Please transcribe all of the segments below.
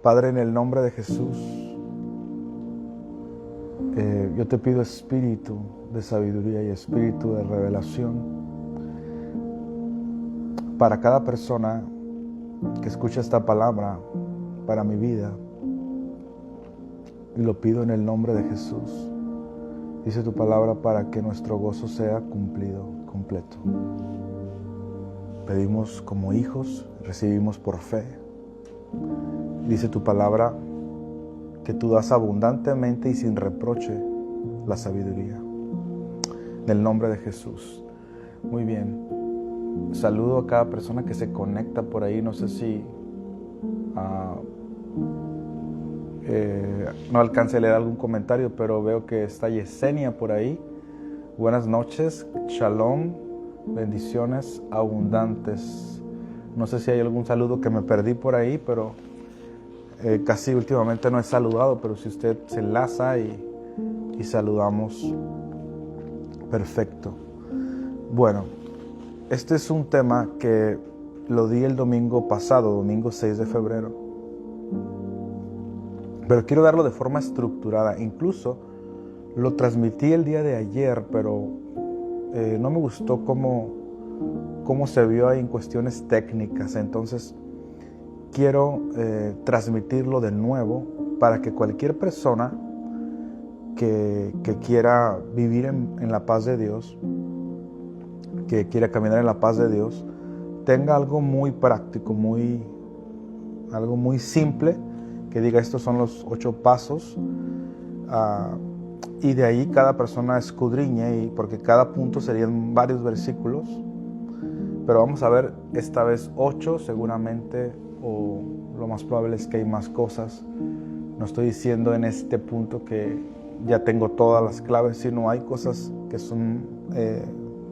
Padre, en el nombre de Jesús, yo te pido espíritu de sabiduría y espíritu de revelación para cada persona que escucha esta palabra, para mi vida. Y lo pido en el nombre de Jesús. Dice tu palabra para que nuestro gozo sea cumplido, completo. Pedimos como hijos, recibimos por fe. Dice tu palabra que tú das abundantemente y sin reproche la sabiduría. En el nombre de Jesús. Muy bien. Saludo a cada persona que se conecta por ahí. No sé si no alcance a leer algún comentario, pero veo que está Yesenia por ahí. Buenas noches, shalom, bendiciones abundantes. No sé si hay algún saludo que me perdí por ahí, pero casi últimamente no he saludado, pero si usted se enlaza y saludamos, perfecto. Bueno, este es un tema que lo di el domingo pasado, domingo 6 de febrero. Pero quiero darlo de forma estructurada. Incluso lo transmití el día de ayer, pero no me gustó cómo se vio ahí en cuestiones técnicas. Entonces quiero transmitirlo de nuevo para que cualquier persona que quiera vivir en la paz de Dios, que quiera caminar en la paz de Dios, tenga algo muy práctico, algo muy simple, que diga estos son los 8 pasos, y de ahí cada persona escudriñe, porque cada punto serían varios versículos, pero vamos a ver esta vez 8 seguramente, o lo más probable es que hay más cosas. No estoy diciendo en este punto que ya tengo todas las claves, sino hay cosas que son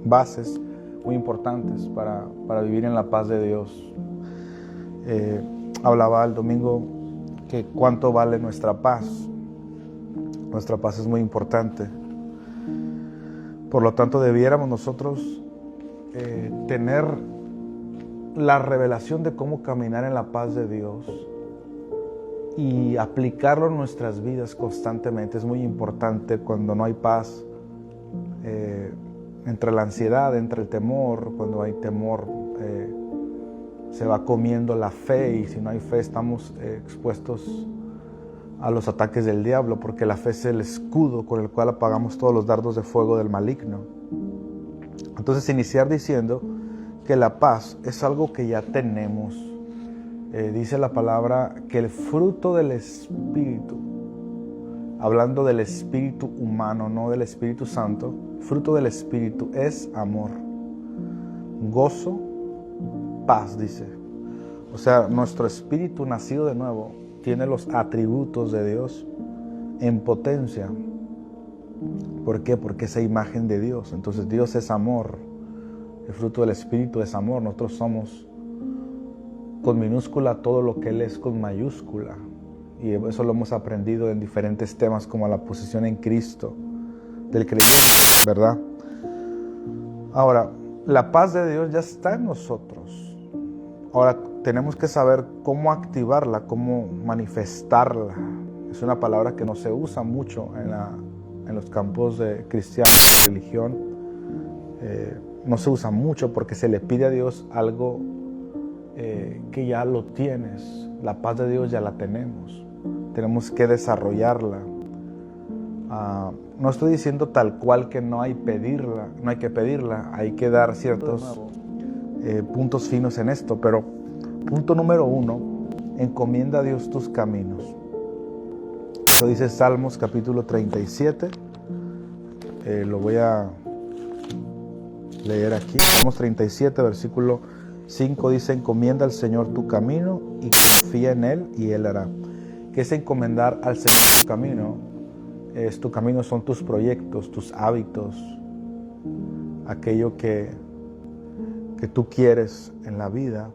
bases muy importantes para vivir en la paz de Dios. Hablaba el domingo que cuánto vale nuestra paz. Nuestra paz es muy importante. Por lo tanto, debiéramos nosotros tener la revelación de cómo caminar en la paz de Dios y aplicarlo en nuestras vidas constantemente. Es muy importante cuando no hay paz, entre la ansiedad, entre el temor. Cuando hay temor, se va comiendo la fe, y si no hay fe estamos expuestos a los ataques del diablo, porque la fe es el escudo con el cual apagamos todos los dardos de fuego del maligno. Entonces, iniciar diciendo que la paz es algo que ya tenemos. Dice la palabra que el fruto del Espíritu, hablando del Espíritu humano, no del Espíritu Santo, fruto del Espíritu es amor, gozo, paz, dice. O sea, nuestro espíritu nacido de nuevo tiene los atributos de Dios en potencia. ¿Por qué? Porque esa imagen de Dios. Entonces Dios es amor. El fruto del Espíritu es amor. Nosotros somos con minúscula todo lo que Él es con mayúscula. Y eso lo hemos aprendido en diferentes temas, como la posición en Cristo del creyente, ¿verdad? Ahora, la paz de Dios ya está en nosotros. Ahora tenemos que saber cómo activarla, cómo manifestarla. Es una palabra que no se usa mucho en los campos de cristianos, de religión. No se usa mucho porque se le pide a Dios algo que ya lo tienes. La paz de Dios ya la tenemos. Tenemos que desarrollarla. No estoy diciendo tal cual que no hay que pedirla. Hay que dar ciertos puntos finos en esto, pero punto número 1, encomienda a Dios tus caminos. Eso dice Salmos capítulo 37. Lo voy a leer aquí. Salmos 37, versículo 5 dice: encomienda al Señor tu camino y confía en Él y Él hará. ¿Qué es encomendar al Señor tu camino? Tu camino son tus proyectos, tus hábitos, aquello que tú quieres en la vida,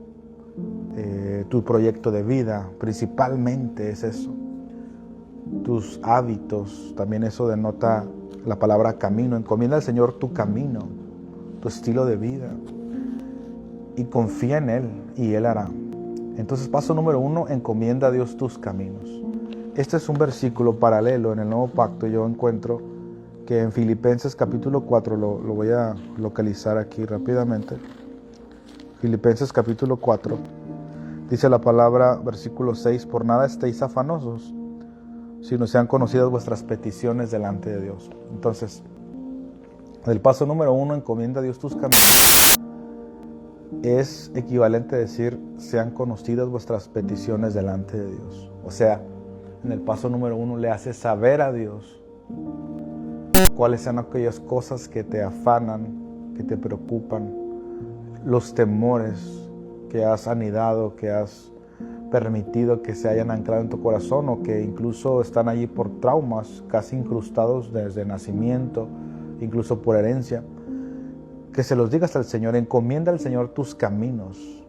tu proyecto de vida, principalmente es eso. Tus hábitos, también eso denota la palabra camino. Encomienda al Señor tu camino, tu estilo de vida, y confía en Él y Él hará. Entonces, paso número 1, encomienda a Dios tus caminos. Este es un versículo paralelo en el Nuevo Pacto. Yo encuentro que en Filipenses capítulo 4, lo voy a localizar aquí rápidamente. Filipenses capítulo 4, dice la palabra, versículo 6, por nada estéis afanosos, sino sean conocidas vuestras peticiones delante de Dios. Entonces, el paso número 1, encomienda a Dios tus caminos, es equivalente a decir, sean conocidas vuestras peticiones delante de Dios. O sea, en el paso número 1 le haces saber a Dios cuáles son aquellas cosas que te afanan, que te preocupan, los temores que has anidado, que has permitido que se hayan anclado en tu corazón o que incluso están allí por traumas casi incrustados desde nacimiento, incluso por herencia. Que se los digas al Señor, encomienda al Señor tus caminos,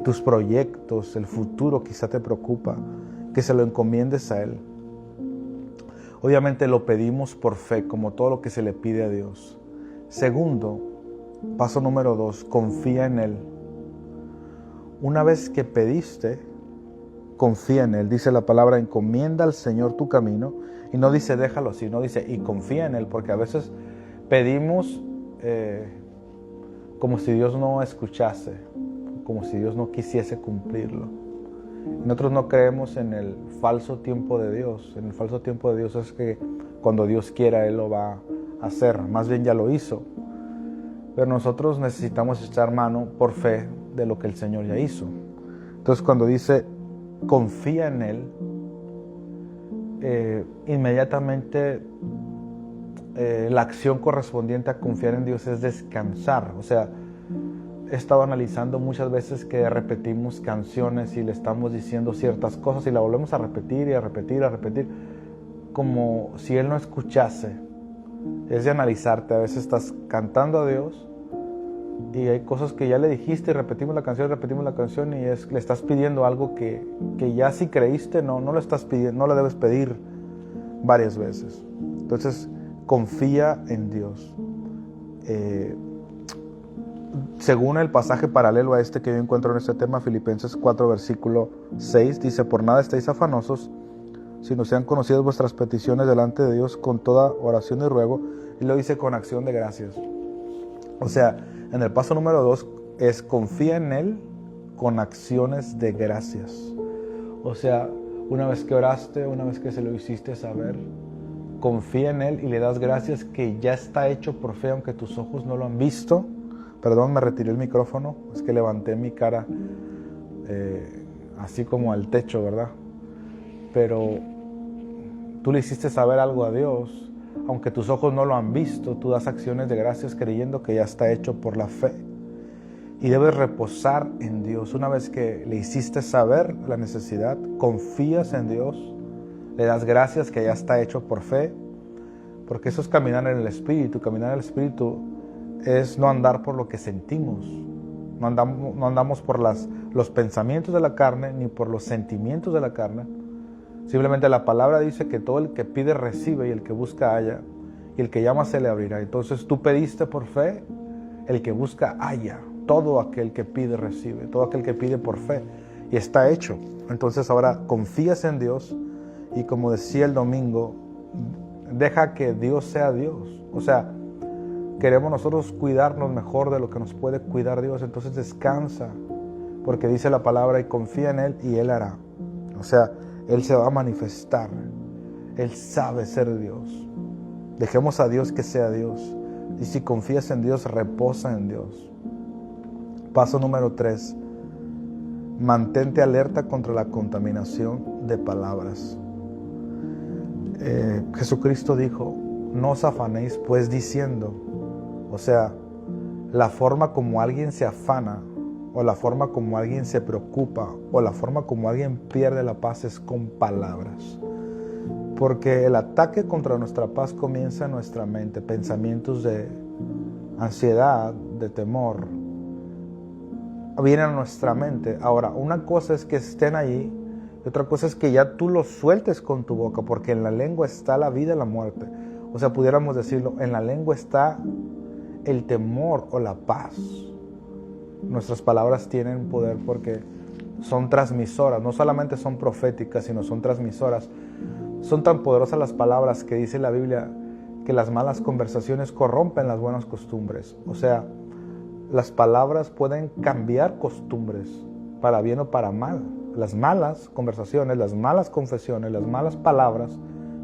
tus proyectos, el futuro quizá te preocupa, que se lo encomiendes a Él. Obviamente lo pedimos por fe, como todo lo que se le pide a Dios. Segundo, paso número 2, confía en Él. Una vez que pediste, confía en Él. Dice la palabra, encomienda al Señor tu camino. Y no dice déjalo así, no dice y confía en Él, porque a veces pedimos como si Dios no escuchase, como si Dios no quisiese cumplirlo. Nosotros no creemos en el falso tiempo de Dios. En el falso tiempo de Dios es que cuando Dios quiera Él lo va a hacer, más bien ya lo hizo. Pero nosotros necesitamos echar mano por fe de lo que el Señor ya hizo. Entonces cuando dice confía en Él, inmediatamente la acción correspondiente a confiar en Dios es descansar. O sea, he estado analizando muchas veces que repetimos canciones y le estamos diciendo ciertas cosas y la volvemos a repetir y a repetir, como si Él no escuchase. Es de analizarte. A veces estás cantando a Dios y hay cosas que ya le dijiste y repetimos la canción y le estás pidiendo algo que ya si creíste, no lo estás pidiendo, no le debes pedir varias veces. Entonces, confía en Dios. Según el pasaje paralelo a este que yo encuentro en este tema, Filipenses 4, versículo 6, dice, por nada estéis afanosos, sino sean conocidas vuestras peticiones delante de Dios con toda oración y ruego, y lo dice con acción de gracias. O sea, en el paso número 2 es confía en Él con acciones de gracias. O sea, una vez que oraste, una vez que se lo hiciste saber, confía en Él y le das gracias que ya está hecho por fe, aunque tus ojos no lo han visto. Perdón, me retiré el micrófono, es que levanté mi cara así como al techo, ¿verdad? Pero tú le hiciste saber algo a Dios, aunque tus ojos no lo han visto, tú das acciones de gracias creyendo que ya está hecho por la fe. Y debes reposar en Dios. Una vez que le hiciste saber la necesidad, confías en Dios, le das gracias que ya está hecho por fe, porque eso es caminar en el Espíritu. Caminar en el Espíritu es no andar por lo que sentimos, no andamos por los pensamientos de la carne, ni por los sentimientos de la carne. Simplemente la palabra dice que todo el que pide recibe y el que busca halla, y el que llama se le abrirá. Entonces tú pediste por fe, el que busca halla. Todo aquel que pide recibe, todo aquel que pide por fe, y está hecho. Entonces ahora confías en Dios y, como decía el domingo, deja que Dios sea Dios. O sea, queremos nosotros cuidarnos mejor de lo que nos puede cuidar Dios, entonces descansa, porque dice la palabra, y confía en Él y Él hará. O sea, Él se va a manifestar. Él sabe ser Dios. Dejemos a Dios que sea Dios. Y si confías en Dios, reposa en Dios. Paso número 3. Mantente alerta contra la contaminación de palabras. Jesucristo dijo, no os afanéis pues diciendo. O sea, la forma como alguien se afana, o la forma como alguien se preocupa, o la forma como alguien pierde la paz es con palabras. Porque el ataque contra nuestra paz comienza en nuestra mente. Pensamientos de ansiedad, de temor, vienen a nuestra mente. Ahora, una cosa es que estén allí, y otra cosa es que ya tú los sueltes con tu boca, porque en la lengua está la vida y la muerte. O sea, pudiéramos decirlo, en la lengua está el temor o la paz. Nuestras palabras tienen poder porque son transmisoras, no solamente son proféticas, sino son transmisoras. Son tan poderosas las palabras que dice la Biblia que las malas conversaciones corrompen las buenas costumbres. O sea, las palabras pueden cambiar costumbres, para bien o para mal. Las malas conversaciones, las malas confesiones, las malas palabras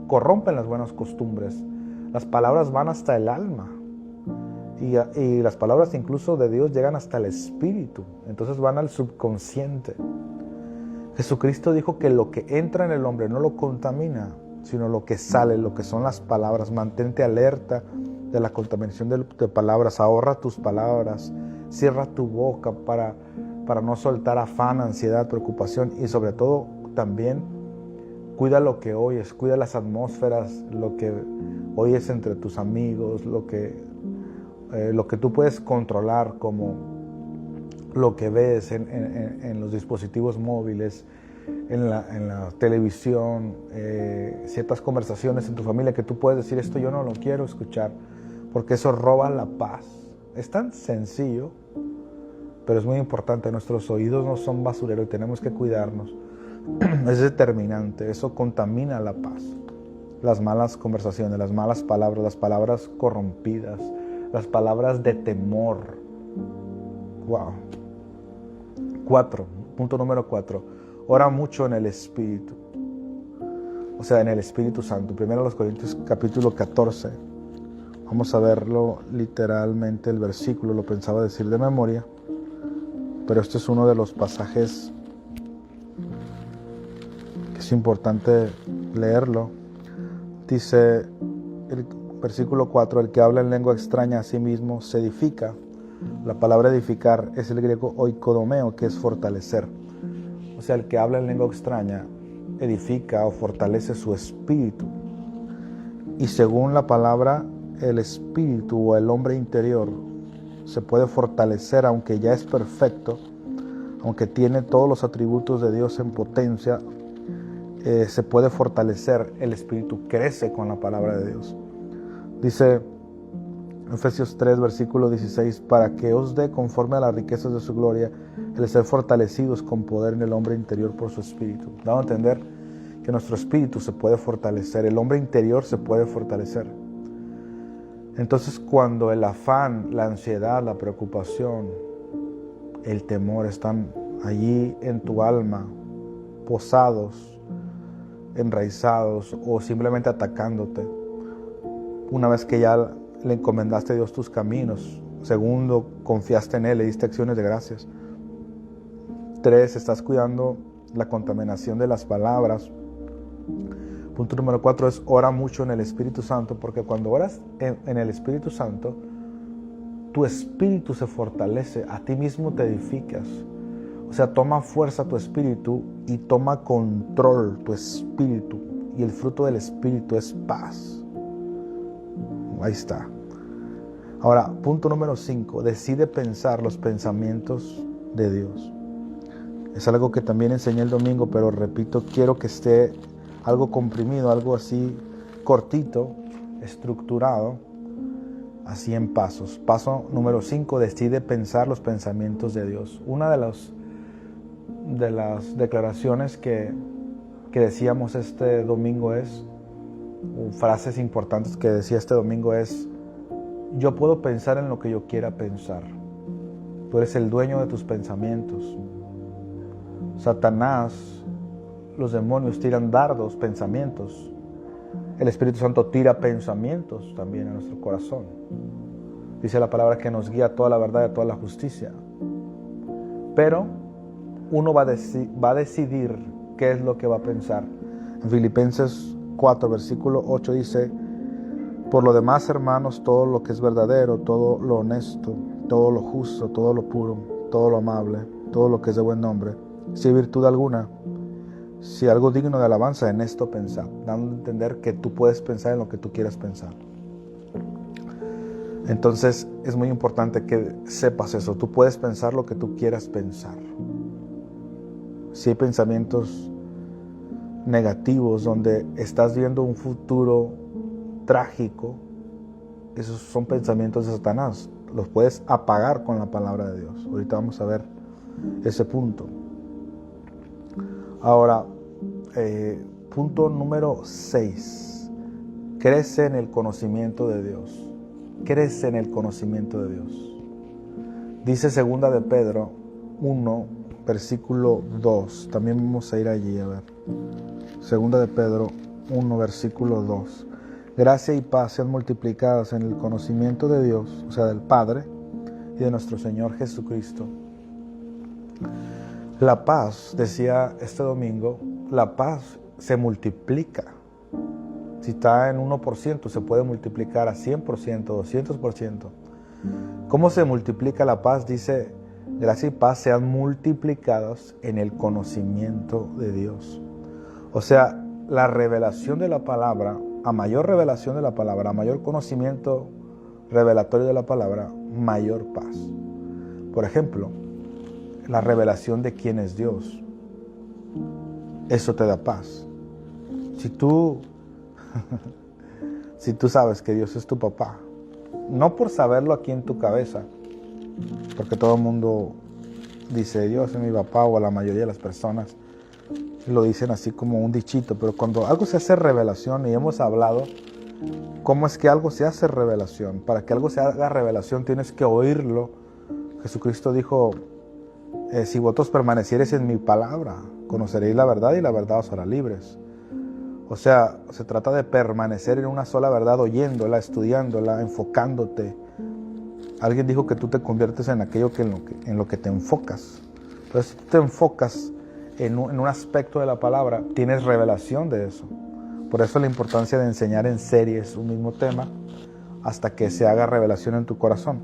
corrompen las buenas costumbres. Las palabras van hasta el alma. Y las palabras incluso de Dios llegan hasta el espíritu. Entonces van al subconsciente. Jesucristo dijo que lo que entra en el hombre no lo contamina, sino lo que sale, lo que son las palabras. Mantente alerta de la contaminación de palabras. Ahorra tus palabras. Cierra tu boca para no soltar afán, ansiedad, preocupación. Y sobre todo también cuida lo que oyes. Cuida las atmósferas, lo que oyes entre tus amigos, lo que tú puedes controlar, como lo que ves en los dispositivos móviles, en la televisión, ciertas conversaciones en tu familia que tú puedes decir, esto yo no lo quiero escuchar, porque eso roba la paz. Es tan sencillo, pero es muy importante. Nuestros oídos no son basureros y tenemos que cuidarnos. Es determinante, eso contamina la paz. Las malas conversaciones, las malas palabras, las palabras corrompidas, las palabras de temor. Wow. 4, punto número 4. Ora mucho en el Espíritu. O sea, en el Espíritu Santo. Primero los Corintios capítulo 14. Vamos a verlo literalmente, el versículo, lo pensaba decir de memoria, pero este es uno de los pasajes que es importante leerlo. Dice el versículo 4, el que habla en lengua extraña a sí mismo se edifica. La palabra edificar es el griego oikodomeo, que es fortalecer. O sea, el que habla en lengua extraña edifica o fortalece su espíritu. Y según la palabra, el espíritu o el hombre interior se puede fortalecer, aunque ya es perfecto, aunque tiene todos los atributos de Dios en potencia, se puede fortalecer. El espíritu crece con la palabra de Dios. Dice Efesios 3, versículo 16, para que os dé conforme a las riquezas de su gloria el ser fortalecidos con poder en el hombre interior por su espíritu. Dando a entender que nuestro espíritu se puede fortalecer, el hombre interior se puede fortalecer. Entonces, cuando el afán, la ansiedad, la preocupación, el temor están allí en tu alma, posados, enraizados o simplemente atacándote, una vez que ya le encomendaste a Dios tus caminos, segundo, confiaste en Él, le diste acciones de gracias, 3, estás cuidando la contaminación de las palabras. Punto número 4 es ora mucho en el Espíritu Santo, porque cuando oras en el Espíritu Santo, tu espíritu se fortalece, a ti mismo te edificas. O sea, toma fuerza tu espíritu y toma control tu espíritu. Y el fruto del espíritu es paz. Ahí está. Ahora, punto número 5, decide pensar los pensamientos de Dios. Es algo que también enseñé el domingo, pero repito, quiero que esté algo comprimido, algo así cortito, estructurado, así en pasos. Paso número 5, decide pensar los pensamientos de Dios. Una de las declaraciones que decíamos este domingo es, frases importantes que decía este domingo es, yo puedo pensar en lo que yo quiera pensar. Tú eres el dueño de tus pensamientos. Satanás, los demonios tiran dardos, pensamientos. El Espíritu Santo tira pensamientos también a nuestro corazón. Dice la palabra que nos guía a toda la verdad y a toda la justicia. Pero uno va a decidir qué es lo que va a pensar. En Filipenses 4, versículo 8 dice, por lo demás, hermanos, todo lo que es verdadero, todo lo honesto, todo lo justo, todo lo puro, todo lo amable, todo lo que es de buen nombre, si hay virtud alguna, si algo digno de alabanza, en esto pensad, dando a entender que tú puedes pensar en lo que tú quieras pensar. Entonces es muy importante que sepas eso. Tú puedes pensar lo que tú quieras pensar. Si hay pensamientos negativos donde estás viendo un futuro trágico, esos son pensamientos de Satanás. Los puedes apagar con la palabra de Dios. Ahorita vamos a ver ese punto. Ahora, punto número 6. Crece en el conocimiento de Dios. Crece en el conocimiento de Dios. Dice 2 de Pedro 1, versículo 2. También vamos a ir allí a ver. 2 de Pedro 1, versículo 2. Gracia y paz sean multiplicadas en el conocimiento de Dios, o sea, del Padre y de nuestro Señor Jesucristo. La paz, decía este domingo, la paz se multiplica. Si está en 1%, se puede multiplicar a 100%, 200%. ¿Cómo se multiplica la paz? Dice, gracia y paz sean multiplicadas en el conocimiento de Dios. O sea, la revelación de la palabra, a mayor revelación de la palabra, a mayor conocimiento revelatorio de la palabra, mayor paz. Por ejemplo, la revelación de quién es Dios. Eso te da paz. Si tú sabes que Dios es tu papá, no por saberlo aquí en tu cabeza, porque todo el mundo dice Dios es mi papá, o la mayoría de las personas lo dicen así como un dichito, pero cuando algo se hace revelación, y hemos hablado cómo es que algo se hace revelación, para que algo se haga revelación tienes que oírlo. Jesucristo dijo, si vosotros permaneciereis en mi palabra, conoceréis la verdad y la verdad os hará libres. O sea, se trata de permanecer en una sola verdad, oyéndola, estudiándola, enfocándote. Alguien dijo que tú te conviertes en aquello en lo que te enfocas. Entonces, si tú te enfocas en un aspecto de la palabra, tienes revelación de eso. Por eso la importancia de enseñar en series un mismo tema hasta que se haga revelación en tu corazón.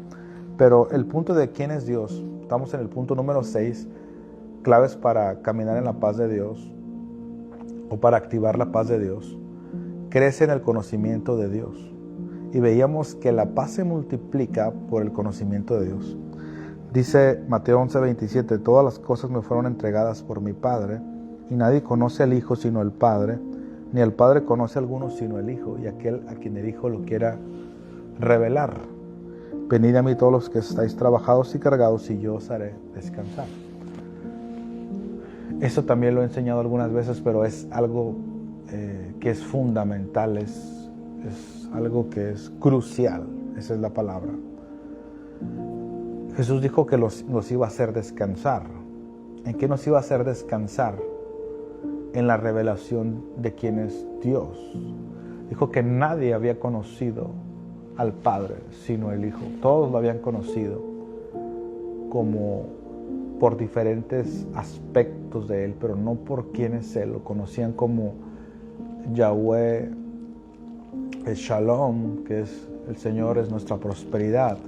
Pero el punto de quién es Dios, estamos en el punto número 6, claves para caminar en la paz de Dios o para activar la paz de Dios. Crece en el conocimiento de Dios. Y veíamos que la paz se multiplica por el conocimiento de Dios. Dice Mateo 11:27, todas las cosas me fueron entregadas por mi Padre, y nadie conoce al Hijo sino el Padre, ni el Padre conoce a alguno sino el Hijo, y aquel a quien el Hijo lo quiera revelar. Venid a mí todos los que estáis trabajados y cargados, y yo os haré descansar. Eso también lo he enseñado algunas veces, pero es algo que es fundamental, es algo que es crucial, esa es la palabra. Jesús dijo que nos iba a hacer descansar. ¿En qué nos iba a hacer descansar? En la revelación de quién es Dios. Dijo que nadie había conocido al Padre sino el Hijo. Todos lo habían conocido como por diferentes aspectos de Él, pero no por quién es Él. Lo conocían como Yahweh, el Shalom, que es el Señor, es nuestra prosperidad.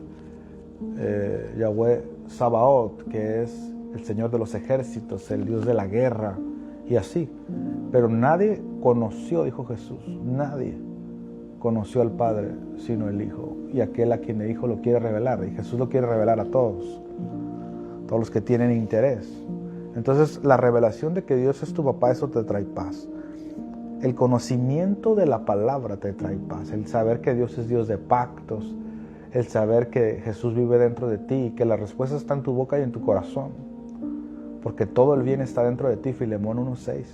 Yahweh Sabaoth, que es el Señor de los ejércitos, el Dios de la guerra, y así. Pero nadie conoció, dijo Jesús, nadie conoció al Padre sino el Hijo, y aquel a quien el Hijo lo quiere revelar. Y Jesús lo quiere revelar a todos los que tienen interés. Entonces, la revelación de que Dios es tu papá, eso te trae paz. El conocimiento de la palabra te trae paz. El saber que Dios es Dios de pactos, el saber que Jesús vive dentro de ti y que la respuesta está en tu boca y en tu corazón, porque todo el bien está dentro de ti, Filemón 1:6.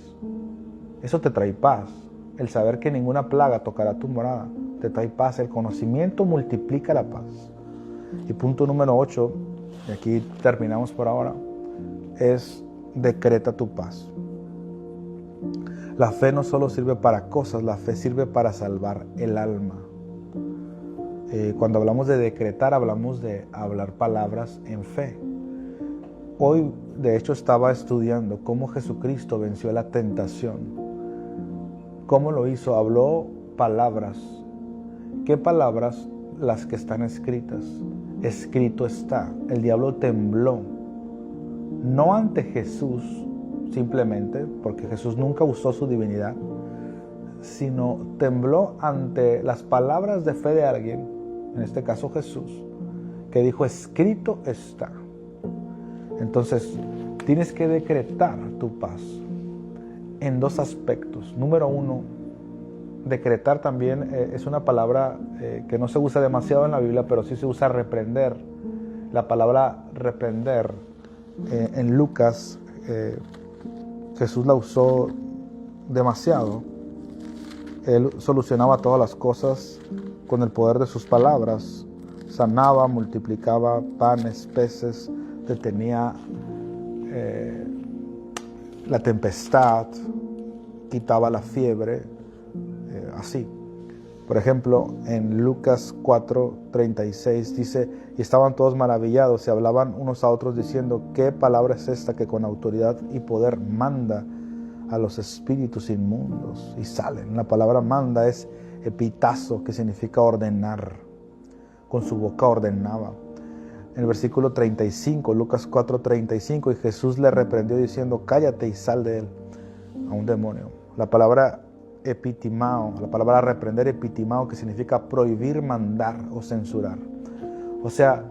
Eso te trae paz. El saber que ninguna plaga tocará tu morada te trae paz. El conocimiento multiplica la paz. Y punto número 8, y aquí terminamos por ahora, es decreta tu paz. La fe no solo sirve para cosas, la fe sirve para salvar el alma. Cuando hablamos de decretar, hablamos de hablar palabras en fe. Hoy, de hecho, estaba estudiando cómo Jesucristo venció la tentación. ¿Cómo lo hizo? Habló palabras. ¿Qué palabras? Las que están escritas. Escrito está. El diablo tembló. No ante Jesús, simplemente, porque Jesús nunca usó su divinidad, sino tembló ante las palabras de fe de alguien, en este caso Jesús, que dijo, escrito está. Entonces, tienes que decretar tu paz en dos aspectos. Número uno, decretar también es una palabra que no se usa demasiado en la Biblia, pero sí se usa reprender. La palabra reprender en Lucas Jesús la usó demasiado. Él solucionaba todas las cosas con el poder de sus palabras. Sanaba, multiplicaba panes, peces, detenía la tempestad, quitaba la fiebre, así. Por ejemplo, en Lucas 4:36 dice, y estaban todos maravillados y hablaban unos a otros diciendo, ¿qué palabra es esta que con autoridad y poder manda a los espíritus inmundos y salen? La palabra manda es epitazo, que significa ordenar. Con su boca ordenaba. En el versículo 35, Lucas 4:35, y Jesús le reprendió diciendo, cállate y sal de él, a un demonio. La palabra epitimao, la palabra reprender, epitimao, que significa prohibir, mandar o censurar. O sea,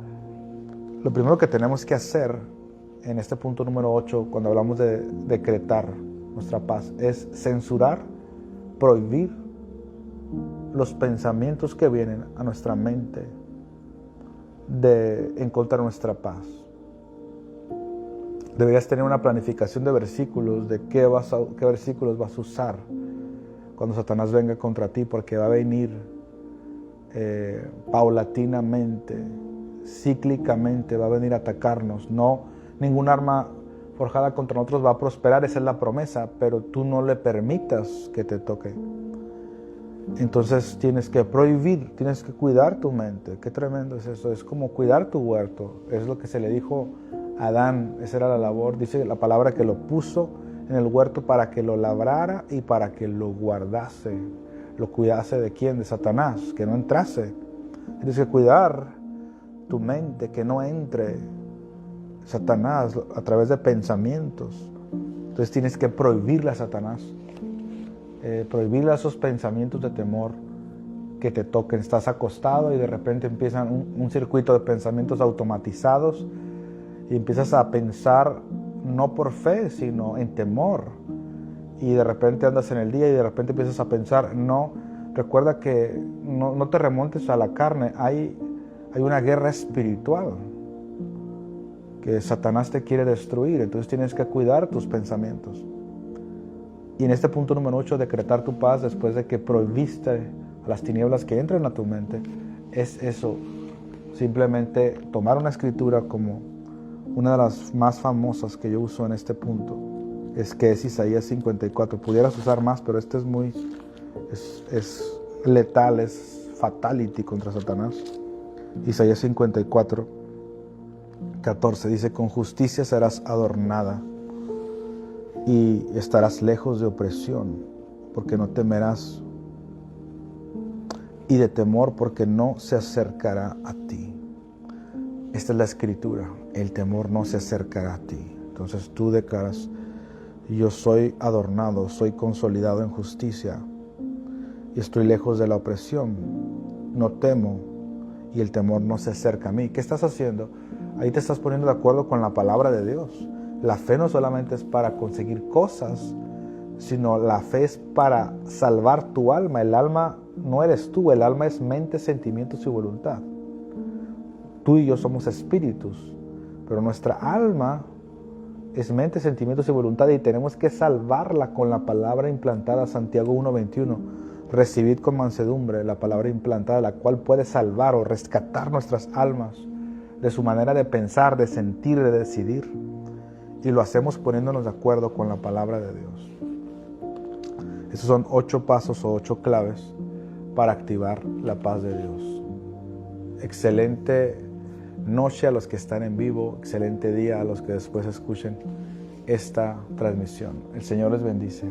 lo primero que tenemos que hacer en este punto número 8, cuando hablamos de decretar nuestra paz, es censurar, prohibir los pensamientos que vienen a nuestra mente de encontrar nuestra paz. Deberías tener una planificación de versículos, de qué versículos vas a usar cuando Satanás venga contra ti, porque va a venir paulatinamente, cíclicamente, va a venir a atacarnos. No, ningún arma forjada contra nosotros va a prosperar, esa es la promesa, pero tú no le permitas que te toque. Entonces tienes que prohibir, tienes que cuidar tu mente. Qué tremendo es eso, es como cuidar tu huerto. Es lo que se le dijo a Adán, esa era la labor. Dice la palabra que lo puso en el huerto para que lo labrara y para que lo guardase. ¿Lo cuidase de quién? De Satanás, que no entrase. Tienes que cuidar tu mente, que no entre Satanás a través de pensamientos. Entonces tienes que prohibirle a Satanás. Prohibirle esos pensamientos de temor que te toquen. Estás acostado y de repente empiezan un circuito de pensamientos automatizados y empiezas a pensar no por fe, sino en temor. Y de repente andas en el día y de repente empiezas a pensar, no, recuerda que no te remontes a la carne, hay una guerra espiritual que Satanás te quiere destruir, entonces tienes que cuidar tus pensamientos. Y en este punto número 8, decretar tu paz después de que prohibiste a las tinieblas que entren a tu mente, es eso, simplemente tomar una escritura como una de las más famosas que yo uso en este punto, es Isaías 54. Pudieras usar más, pero este es letal, es fatality contra Satanás. Isaías 54:14 dice, con justicia serás adornada y estarás lejos de opresión, porque no temerás, y de temor, porque no se acercará a ti. Esta es la escritura, el temor no se acercará a ti. Entonces tú declaras, yo soy adornado, soy consolidado en justicia, y estoy lejos de la opresión, no temo, y el temor no se acerca a mí. ¿Qué estás haciendo? Ahí te estás poniendo de acuerdo con la palabra de Dios. La fe no solamente es para conseguir cosas, sino la fe es para salvar tu alma. El alma no eres tú, el alma es mente, sentimientos y voluntad. Tú y yo somos espíritus, pero nuestra alma es mente, sentimientos y voluntad, y tenemos que salvarla con la palabra implantada, Santiago 1:21. Recibid con mansedumbre la palabra implantada, la cual puede salvar o rescatar nuestras almas de su manera de pensar, de sentir, de decidir. Y lo hacemos poniéndonos de acuerdo con la palabra de Dios. Esos son 8 pasos o 8 claves para activar la paz de Dios. Excelente noche a los que están en vivo, excelente día a los que después escuchen esta transmisión. El Señor les bendice.